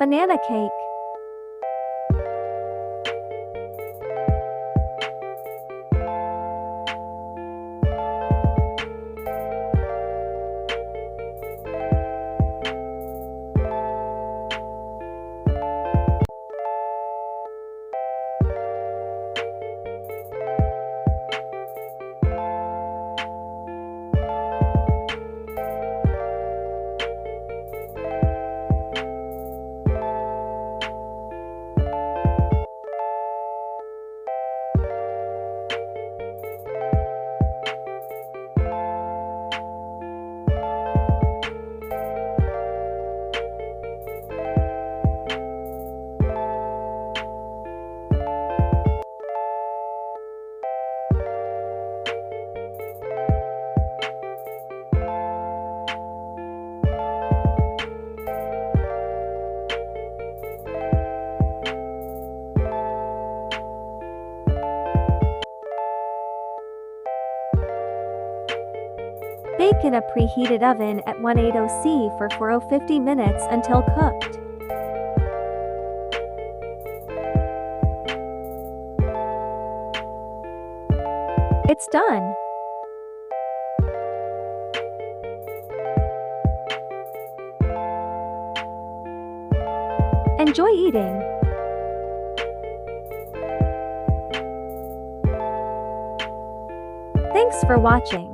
Banana cake. Bake in a preheated oven at 180 C for 50 minutes until cooked. It's done. Enjoy eating. Thanks for watching.